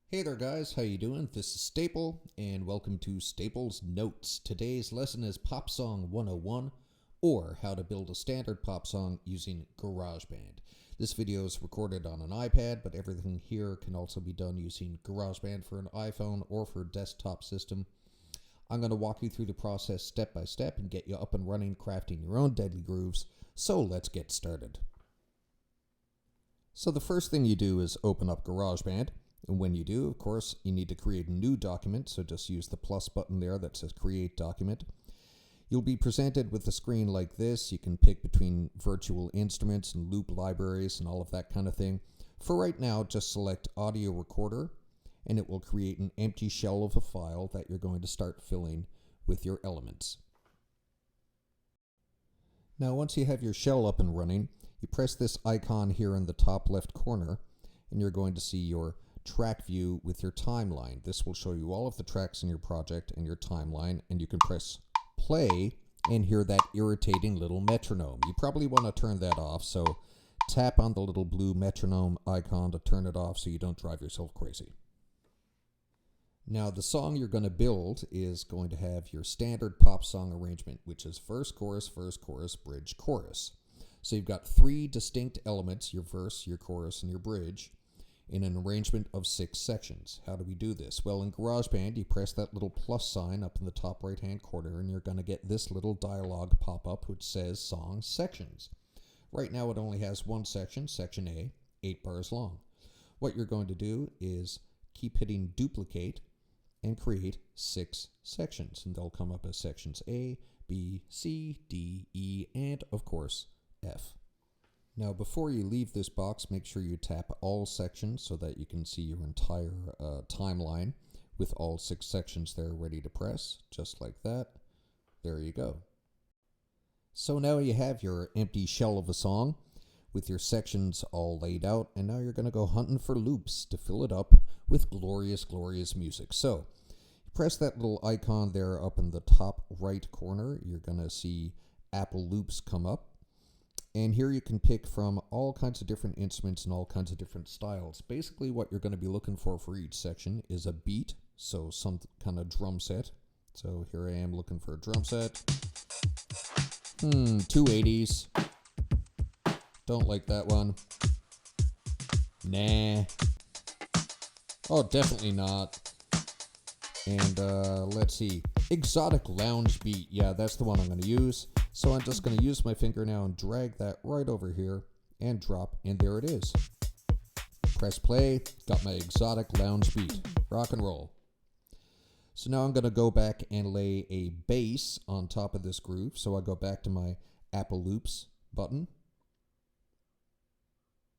Hey there guys, how you doing? This is Staple and welcome to Staple's Notes. Today's lesson is Pop Song 101 or how to build a standard pop song using GarageBand. This video is recorded on an iPad, but everything here can also be done using GarageBand for an iPhone or for a desktop system. I'm going to walk you through the process step by step and get you up and running crafting your own deadly grooves. So let's get started. So the first thing you do is open up GarageBand. And when you do, of course, you need to create a new document, so just use the plus button there that says Create Document. You'll be presented with a screen like this. You can pick between virtual instruments and loop libraries and all of that kind of thing. For right now, just select Audio Recorder, and it will create an empty shell of a file that you're going to start filling with your elements. Now, once you have your shell up and running, you press this icon here in the top left corner, and you're going to see your track view with your timeline. This will show you all of the tracks in your project and your timeline, and you can press play and hear that irritating little metronome. You probably want to turn that off, so tap on the little blue metronome icon to turn it off so you don't drive yourself crazy. Now the song you're going to build is going to have your standard pop song arrangement, which is verse, chorus, bridge, chorus. So you've got three distinct elements, your verse, your chorus, and your bridge, in an arrangement of 6 sections. How do we do this? Well, in GarageBand, you press that little plus sign up in the top right-hand corner, and you're going to get this little dialog pop up which says Song Sections. Right now it only has one section, Section A, 8 bars long. What you're going to do is keep hitting duplicate and create 6 sections, and they'll come up as sections A, B, C, D, E, and of course F. Now before you leave this box, make sure you tap all sections so that you can see your entire timeline with all 6 sections there ready to press, just like that. There you go. So now you have your empty shell of a song with your sections all laid out, and now you're going to go hunting for loops to fill it up with glorious, glorious music. So you press that little icon there up in the top right corner. You're going to see Apple Loops come up. And here you can pick from all kinds of different instruments and all kinds of different styles. Basically what you're going to be looking for each section is a beat, so some kind of drum set. So here I am looking for a drum set. 280s. Don't like that one. Nah. Oh, definitely not. And let's see. Exotic lounge beat. Yeah, that's the one I'm going to use. So I'm just going to use my finger now and drag that right over here and drop, and there it is. Press play, got my exotic lounge beat. Rock and roll. So now I'm going to go back and lay a bass on top of this groove. So I go back to my Apple Loops button.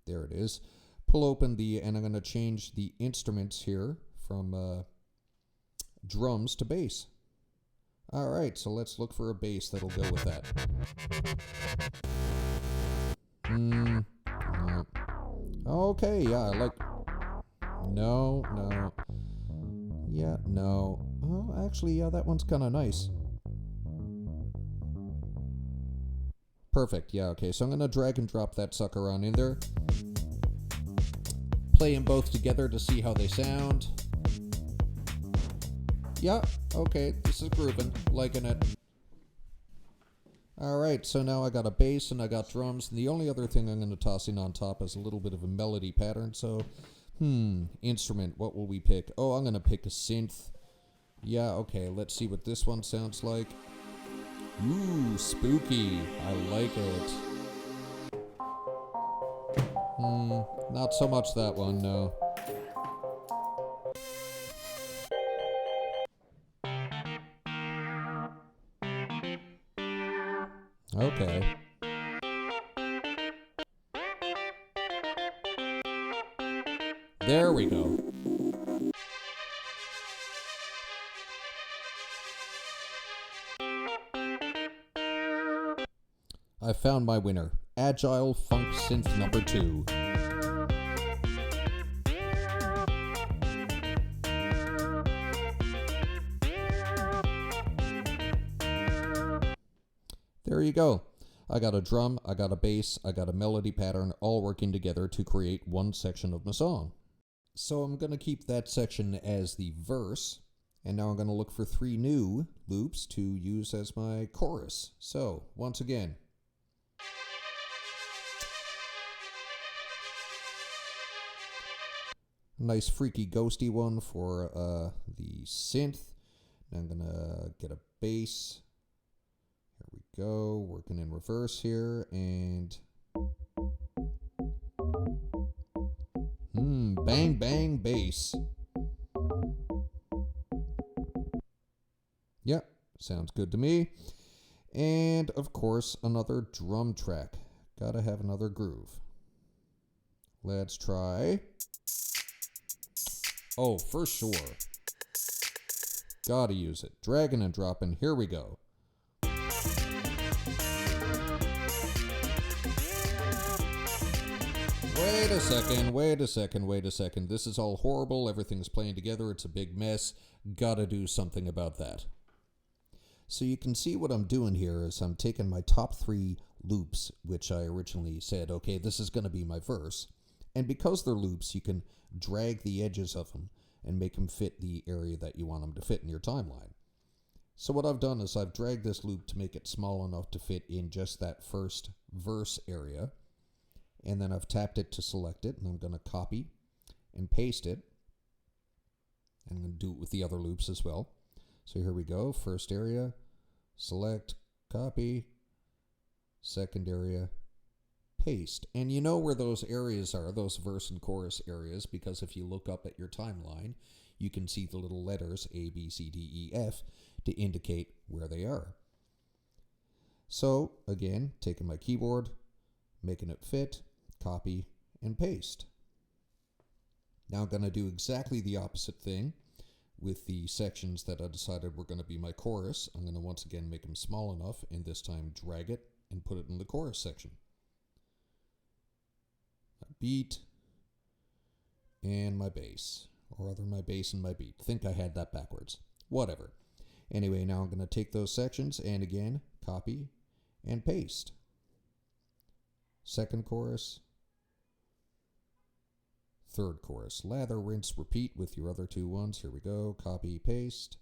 There it is. Pull open and I'm going to change the instruments here from drums to bass. Alright, so let's look for a bass that'll go with that. No. Okay, yeah, I like... No. Yeah, no. Oh, actually, yeah, that one's kind of nice. Perfect, yeah, okay, so I'm going to drag and drop that sucker on in there. Play them both together to see how they sound. Yeah, okay, this is grooving, liking it. Alright, so now I got a bass and I got drums, and the only other thing I'm going to toss in on top is a little bit of a melody pattern, so, instrument, what will we pick? Oh, I'm going to pick a synth. Yeah, okay, let's see what this one sounds like. Ooh, spooky, I like it. Not so much that one, no. Okay. There we go. I found my winner. Agile Funk Synth number 2. There you go. I got a drum, I got a bass, I got a melody pattern, all working together to create one section of my song. So I'm going to keep that section as the verse, and now I'm going to look for 3 new loops to use as my chorus. So once again, nice freaky ghosty one for the synth. Now I'm going to get a bass. Here we go, working in reverse here, and bang bang bass. Yep, sounds good to me. And of course, another drum track. Gotta have another groove. Let's try. Oh, for sure. Gotta use it. Dragging and dropping. Here we go. Wait a second. This is all horrible. Everything's playing together. It's a big mess. Gotta do something about that. So you can see what I'm doing here is I'm taking my top 3 loops, which I originally said, okay, this is going to be my verse. And because they're loops, you can drag the edges of them and make them fit the area that you want them to fit in your timeline. So what I've done is I've dragged this loop to make it small enough to fit in just that first verse area. And then I've tapped it to select it, and I'm going to copy and paste it. I'm going to do it with the other loops as well. So here we go, first area, select, copy, second area, paste. And you know where those areas are, those verse and chorus areas, because if you look up at your timeline, you can see the little letters A, B, C, D, E, F to indicate where they are. So again, taking my keyboard, making it fit, copy, and paste. Now I'm going to do exactly the opposite thing with the sections that I decided were going to be my chorus. I'm going to once again make them small enough, and this time drag it and put it in the chorus section. My beat and my bass, or rather my bass and my beat. Think I had that backwards. Whatever. Anyway, now I'm going to take those sections and again copy and paste. Second chorus, third chorus. Lather, rinse, repeat with your other 2 ones. Here we go. Copy, paste.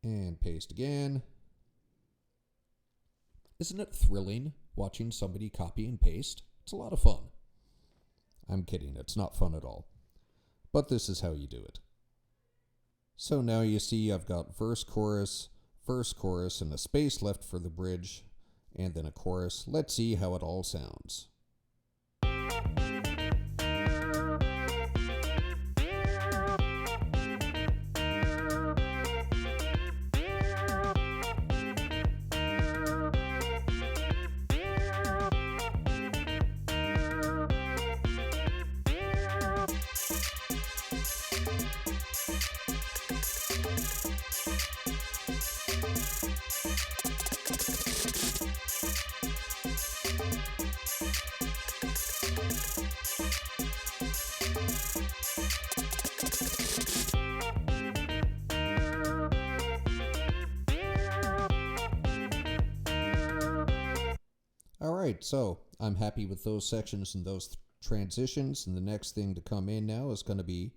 And paste again. Isn't it thrilling watching somebody copy and paste? It's a lot of fun. I'm kidding. It's not fun at all. But this is how you do it. So now you see I've got verse, chorus, and a space left for the bridge, and then a chorus. Let's see how it all sounds. Alright, so I'm happy with those sections and those transitions, and the next thing to come in now is going to be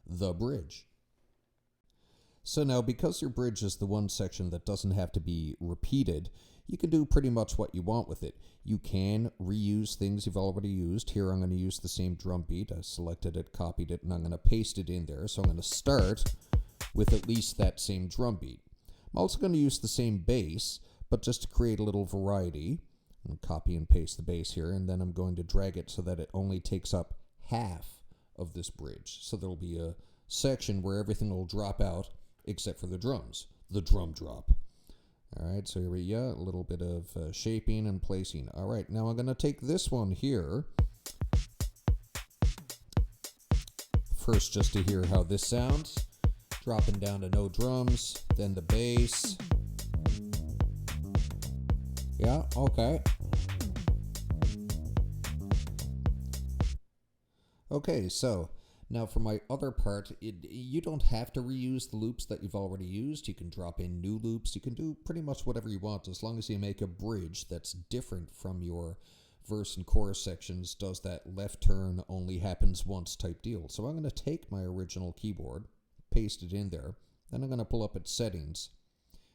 the bridge. So now, because your bridge is the one section that doesn't have to be repeated, you can do pretty much what you want with it. You can reuse things you've already used. Here I'm going to use the same drum beat. I selected it, copied it, and I'm going to paste it in there. So I'm going to start with at least that same drum beat. I'm also going to use the same bass, but just to create a little variety. I'm going to copy and paste the bass here, and then I'm going to drag it so that it only takes up half of this bridge. So there'll be a section where everything will drop out except for the drums, the drum drop. All right, so here we go, a little bit of shaping and placing. All right, now I'm going to take this one here first just to hear how this sounds. Dropping down to no drums, then the bass. Yeah, okay. Okay, so now for my other part, you don't have to reuse the loops that you've already used. You can drop in new loops. You can do pretty much whatever you want as long as you make a bridge that's different from your verse and chorus sections does that left turn only happens once type deal. So I'm going to take my original keyboard, paste it in there, then I'm going to pull up its settings,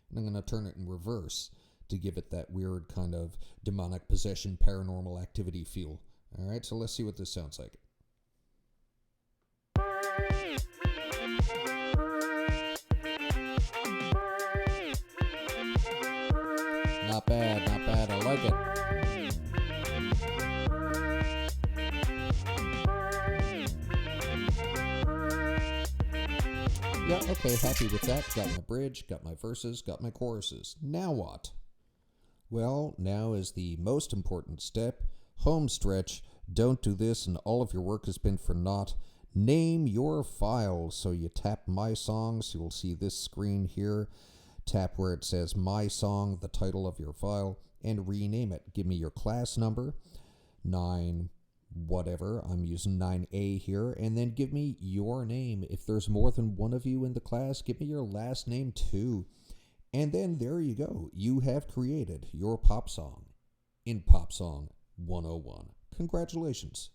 and I'm going to turn it in reverse to give it that weird kind of demonic possession, paranormal activity feel. All right, so let's see what this sounds like. Not bad, not bad. I like it. Yeah, okay, happy with that. Got my bridge, got my verses, got my choruses. Now what? Well, now is the most important step. Home stretch. Don't do this and all of your work has been for naught. Name your file. So you tap My Songs. You will see this screen here. Tap where it says My Song, the title of your file, and rename it. Give me your class number, 9 whatever. I'm using 9A here. And then give me your name. If there's more than one of you in the class, give me your last name too. And then there you go. You have created your pop song in Pop Song 101. Congratulations.